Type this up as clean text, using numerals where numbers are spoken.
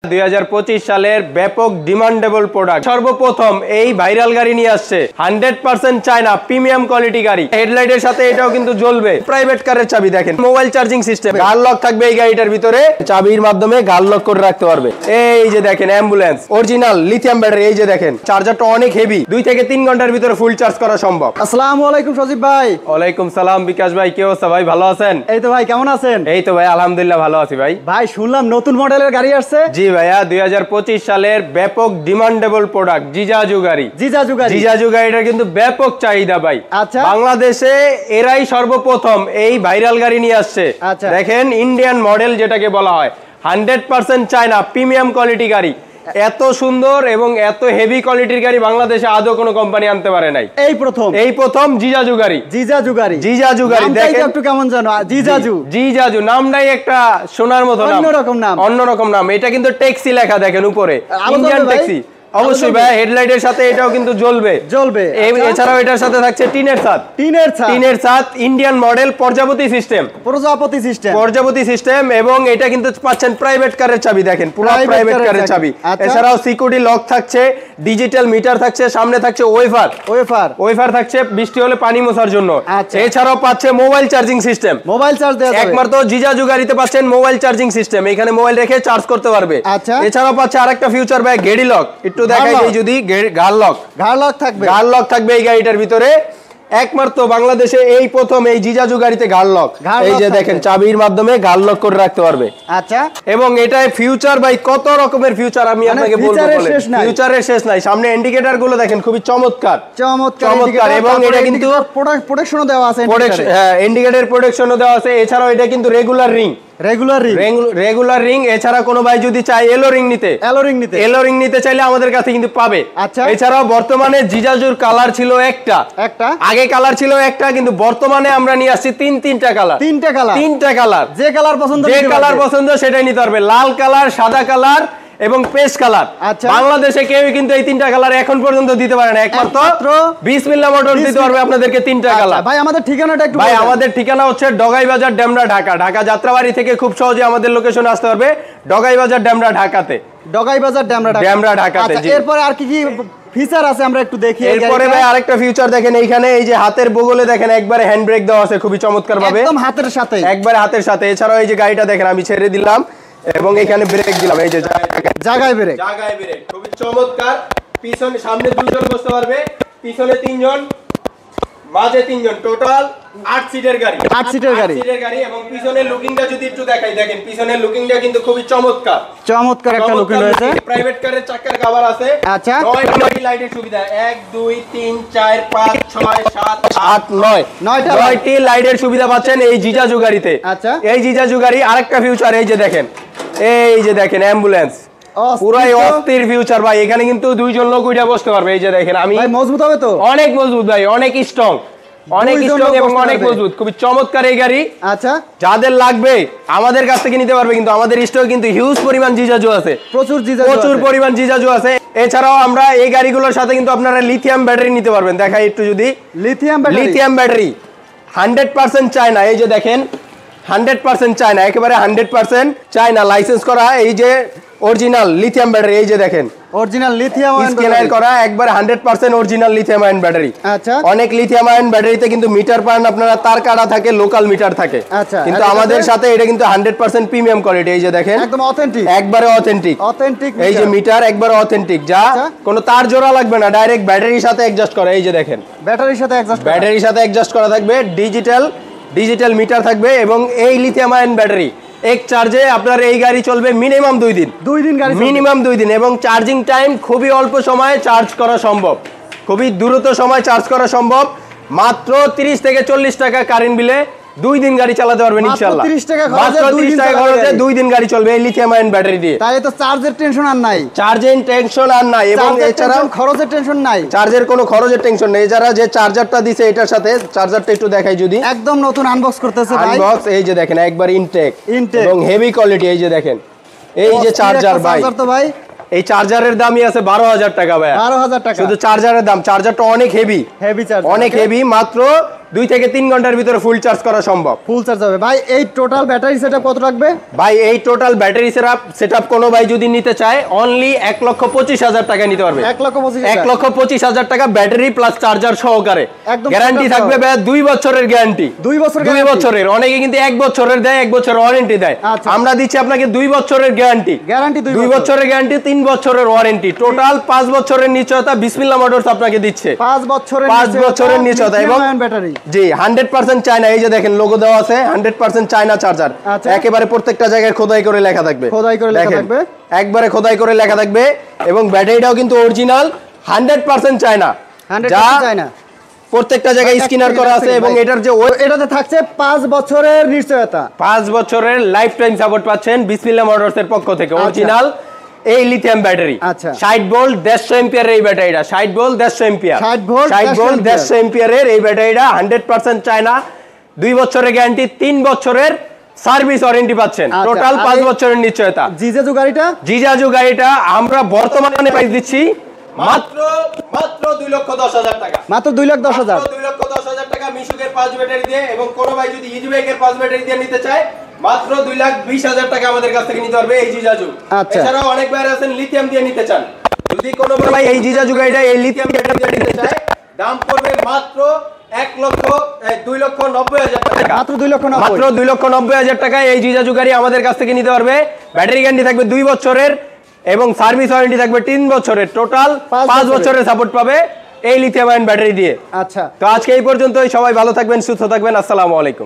2025 সালের ব্যাপক demandable product সর্বপ্রথম এই ভাইরাল গাড়ি নিয়ে আসছে 100% চায়না প্রিমিয়াম কোয়ালিটি গাড়ি। হেডলাইটের সাথে এটাও কিন্তু জ্বলবে। প্রাইভেট কারের চাবি দেখেন, মোবাইল চার্জিং সিস্টেম, গার লক থাকবে এই গাড়িটার ভিতরে, চাবির মাধ্যমে গার লক করে রাখতে পারবে। এই যে দেখেন অ্যাম্বুলেন্স, অরিজিনাল লিথিয়াম ব্যাটারি। এই যে দেখেন চার্জারটা অনেক হেভি, 2 থেকে 3 ঘন্টার ভিতরে ফুল চার্জ করা সম্ভব। আসসালামু আলাইকুম সজীব ভাই। ওয়ালাইকুম সালাম বিকাশ ভাই, কি অবস্থা ভাই? ভালো আছেন? এই তো ভাই, কেমন আছেন? এই তো ভাই আলহামদুলিল্লাহ ভালো আছি ভাই। ভাই শুনলাম নতুন মডেলের গাড়ি আসছে। জি ভাইয়া, 2025 সালের ব্যাপক ডিমান্ডেবল প্রোডাক্ট জিজাজু গাড়ি। জিজাজু গাড়িটার কিন্তু ব্যাপক চাহিদা ভাই। আচ্ছা, বাংলাদেশে এরাই সর্বপ্রথম এই ভাইরাল গাড়ি নিয়ে আসছে। আচ্ছা, দেখেন ইন্ডিয়ান মডেল যেটাকে বলা হয়, 100% চায়না প্রিমিয়াম কোয়ালিটি গাড়ি। এত সুন্দর এবং এত হেভি কোয়ালিটির গাড়ি বাংলাদেশে আদৌ কোনো কোম্পানি আনতে পারে নাই। এই প্রথম জিজাজু গাড়ি। জিজাজু গাড়ি দেখেন একটু কেমন জানো? জিজাজু নামটাই একটা সোনার মতো নাম, অন্যরকম নাম। এটা কিন্তু ট্যাক্সি লেখা দেখেন উপরে, ইন্ডিয়ান ট্যাক্সি। অবশ্যই ভাই, হেডলাইটের সাথে এটাও কিন্তু জ্বলবে। এছাড়াও এটার সাথে থাকছে টিনের ছাদ, ইন্ডিয়ান মডেল, প্রজাপতি সিস্টেম। এবং এটা কিন্তু পাচ্ছেন প্রাইভেট কারের চাবি, দেখেন পুরো প্রাইভেট কারের চাবি। এছাড়াও সিকিউরিটি লক থাকছে, ডিজিটাল মিটার থাকছে, সামনে থাকছে ওয়েফার থাকছে বৃষ্টি হলে পানি মোছার জন্য। এছাড়াও পাচ্ছে মোবাইল চার্জিং সিস্টেম, একমাত্র জিজাজু গাড়িতে পাচ্ছেন মোবাইল চার্জিং সিস্টেম। এখানে মোবাইল রেখে চার্জ করতে পারবে। এছাড়াও পাচ্ছে আরেকটা ফিউচার ভাই, গেড়ি লক। একটু দেখাই দিই, যদি গার লক থাকবে এই গাড়িটার ভিতরে। একমাত্র বাংলাদেশে এই প্রথম এই জিজাজু গাড়িতে গার লক। এই যে দেখেন চাবির মাধ্যমে গার লক করে রাখতে পারবে। আচ্ছা, এবং এটাই ফিউচার ভাই, কত রকমের ফিউচার আমি আপনাকে বলবো, ফিউচারের শেষ নাই। সামনে ইন্ডিকেটর গুলো দেখেন খুবই চমৎকার। এবং এটা কিন্তু প্রোটেকশনও দেওয়া আছে, হ্যাঁ ইন্ডিকেটর প্রোটেকশনও দেওয়া আছে। এছাড়াও এটা কিন্তু রেগুলার রিং। এছাড়া কোনো ভাই যদি চায় এলো রিং নিতে চাইলে আমাদের কাছে কিন্তু পাবে। আচ্ছা, এছাড়াও বর্তমানে জিজাজুর কালার ছিল একটা, আগে কালার ছিল একটা, কিন্তু বর্তমানে আমরা নিয়ে আসছি তিনটা কালার। যে কালার পছন্দ সেটাই নিতে পারবে। লাল কালার, সাদা কালার এবং পেস্ট কালার। বাংলাদেশে কেউ কিন্তু এই 3টা কালার এখন পর্যন্ত দিতে পারে না, একমাত্র বিসমিল্লাহ মোটরস দিতে পারবে আপনাদেরকে 3টা কালার। ভাই আমাদের ঠিকানাটা একটু ভাই, আমাদের ঠিকানা হচ্ছে ডগাই বাজার, ডেমরা, ঢাকা। ঢাকা যাত্রাবাড়ি থেকে খুব সহজে আমাদের লোকেশনে আসতে পারবে, ডগাই বাজার, ডেমরা, ঢাকাতে। এরপরে আর কি কি ফিচার আছে আমরা একটু দেখি। এরপরে ভাই আরেকটা ফিচার দেখেন, এইখানে এই যে হাতের বগলে দেখেন একবারে হ্যান্ড ব্রেক দেওয়া আছে খুবই চমৎকার ভাবে, একদম হাতের সাথে। এছাড়াও এই যে গাড়িটা দেখেন আমি ছেড়ে দিলাম এবং এখানে ব্রেক দিলাম, এই যে জায়গায় ব্রেক খুবই চমৎকার। পিছনে সামনে 2 জন বসতে পারবে, পিছনে 3 জন, মাঝে 3 জন, টোটাল 8 সিটের গাড়ি। এবং পিছনের লুকিংটা যদি একটু দেখাই, দেখেন পিছনের লুকিংটা কিন্তু খুবই চমৎকার একটা লুকিং রয়েছে। প্রাইভেট কারের চাকার কভার আছে। আচ্ছা, 9টি লাইটের সুবিধা, 1 2 3 4 5 6 7 8 9টি লাইটের সুবিধা পাচ্ছেন এই জিজাজু গাড়িতে। আচ্ছা, এই জিজাজু গাড়ি আরেকটা ফিউচার, এই যে দেখেন অ্যাম্বুলেন্স, পুরাই অস্থির ফিউচার ভাই। এখানে কিন্তু 2 জন লোক উঠে বসতে পারবে। এই যে দেখেন, আমি মজবুত হবে তো, অনেক মজবুত ভাই, অনেক স্ট্রং এবং অনেক মজবুত, খুবই চমৎকার এই গাড়ি। আচ্ছা, যাদের লাগবে আমাদের কাছ থেকে নিতে পারবে, কিন্তু আমাদের স্টক কিন্তু হিউজ পরিমাণ জিজাজু আছে, প্রচুর পরিমাণ জিজাজু আছে। এছাড়াও আমরা এই গাড়িগুলোর সাথে কিন্তু আপনারা লিথিয়াম ব্যাটারি নিতে পারবেন। দেখাই একটু, যদি লিথিয়াম ব্যাটারি 100% চায়না। এই যে দেখেন 100% চায়না, একেবারে 100% চায়না, লাইসেন্স করা। এই যে অরিজিনাল লিথিয়াম ব্যাটারি, এই যে দেখেন অরিজিনাল লিথিয়াম স্ক্যানার করা, একবার 100% অরিজিনাল লিথিয়াম আয়ন ব্যাটারি। আচ্ছা, অনেক লিথিয়াম আয়ন ব্যাটারিতে কিন্তু মিটার পান আপনারা তার কাটা থাকে, লোকাল মিটার থাকে। আচ্ছা, কিন্তু আমাদের সাথে এটা কিন্তু 100% প্রিমিয়াম কোয়ালিটি। এই যে দেখেন একদম অথেন্টিক, একবারে অথেন্টিক। এই যে মিটার একবারে অথেন্টিক, যা কোনো তার জোড়া লাগবে না, ডাইরেক্ট ব্যাটারির সাথে অ্যাডজাস্ট করা। এই যে দেখেন ব্যাটারির সাথে অ্যাডজাস্ট করা থাকবে, ডিজিটাল মিটার থাকবে। এবং এই লিথিয়াম আয়ন ব্যাটারি এক চার্জে আপনার এই গাড়ি চলবে মিনিমাম 2 দিন। এবং চার্জিং টাইম খুবই অল্প সময়ে চার্জ করা সম্ভব, খুবই দ্রুত সময় চার্জ করা সম্ভব। মাত্র 30 থেকে 40 টাকা কারেন্ট বিলে 2 দিন গাড়ি চালাতে পারবেন ইনশাআল্লাহ। মাত্র 30 টাকা খরচে 2 দিন গাড়ি চলবে এই লিথিয়াম আয়ন ব্যাটারি দিয়ে। তাহলে তো চার্জের টেনশন আর নাই। এবং এছাড়া খরচের টেনশন নাই, চার্জের কোনো খরচের টেনশন নেই। যারা যে চার্জারটা দিছে এটার সাথে, চার্জারটা একটু দেখাই, যদি একদম নতুন আনবক্স করতেছে ভাই। আনবক্স, এই যে দেখেন একবার ইনটেক এবং হেভি কোয়ালিটি। এই যে দেখেন এই যে চার্জার ভাই, এই চার্জারের দামই আছে 12,000 টাকা ভাই। 12,000 টাকা শুধু চার্জারের দাম। চার্জারটা অনেক হেভি, মাত্র 2 থেকে 3 ঘন্টার ভিতরে ফুল চার্জ করা সম্ভব। ফুল চার্জ হবে ভাই। এই টোটাল ব্যাটারি সেটআপ কত লাগবে ভাই? এই টোটাল ব্যাটারি সেটআপ কোনো ভাই যদি নিতে চায় অনলি 1,25,000 টাকা নিতে পারবে। 1,25,000 টাকা ব্যাটারি প্লাস চার্জার সহকারে। গ্যারান্টি থাকবে ভাই 2 বছরের গ্যারান্টি। 2 বছর 2 বছরের। অনেকে কিন্তু 1 বছরের দেয়, 1 বছরের ওয়ারেন্টি দেয়। আমরা দিচ্ছি আপনাকে 2 বছরের গ্যারান্টি। 2 বছরের গ্যারান্টি, 3 বছরের ওয়ারেন্টি, টোটাল 5 বছরের নিশ্চয়তা বিসমিল্লাহ মোটরস আপনাকে দিচ্ছে। 5 বছরের নিশ্চয়তা এবং ব্যাটারি। জি 100% চায়না। এই যে দেখেন লোগো দেওয়া আছে, 100% চায়না চার্জার। একেবারে প্রত্যেকটা জায়গায় খোদাই করে লেখা থাকবে। একবারে খোদাই করে লেখা থাকবে এবং ব্যাটারিটাও কিন্তু অরিজিনাল 100% চায়না। 100% চায়না। প্রত্যেকটা জায়গায় স্ক্যানার করা আছে এবং এটার যে এটাতে থাকছে 5 বছরের নিশ্চয়তা। 5 বছরের লাইফ টাইম সাপোর্ট পাচ্ছেন বিসমিল্লাহ মোটরস এর পক্ষ থেকে। অরিজিনাল এই লিথিয়াম ব্যাটারি। 60 ভোল্ট 150 এম্পিয়ারের এই ব্যাটারিটা। 60 ভোল্ট 150 এম্পিয়ার। 60 ভোল্ট 150 এম্পিয়ারের এই ব্যাটারিটা 100% চায়না। 2 বছরের গ্যারান্টি, 3 বছরের সার্ভিস ওয়ারেন্টি পাচ্ছেন। টোটাল 5 বছরের নিশ্চয়তা। জিজাজু গাড়িটা আমরা বর্তমানে প্রাইস দিচ্ছি মাত্র 2,10,000 টাকা। মাত্র 2,10,000। 2,10,000 টাকা মিশুকের 5 ব্যাটারি দিয়ে এবং কোন ভাই যদি ইজিবাইকের 5 ব্যাটারি দিয়ে নিতে চায় মাত্র 2,20,000 টাকা আমাদের কাছ থেকে নিতে পারবে এই জিজাজু। এছাড়াও অনেক ভাই আছেন লিথিয়াম দিয়ে নিতে চান। যদি কোনো ভাই এই জিজাজু গাড়িটা এই লিথিয়াম ব্যাটারি দিয়ে নিতে চায় দাম পড়বে মাত্র 2,90,000 টাকা। মাত্র 2,90,000। মাত্র 2,90,000 টাকায় এই জিজাজু গাড়ি আমাদের কাছ থেকে নিতে পারবে। ব্যাটারি গ্যারান্টি থাকবে 2 বছরের এবং সার্ভিস ওয়ারেন্টি থাকবে 3 বছরের। টোটাল 5 বছরের সাপোর্ট পাবে এই লিথিয়াম আয়ন ব্যাটারি দিয়ে। তো আজকে এই পর্যন্তই। সবাই ভালো থাকবেন, সুস্থ থাকবেন। আসসালামু আলাইকুম।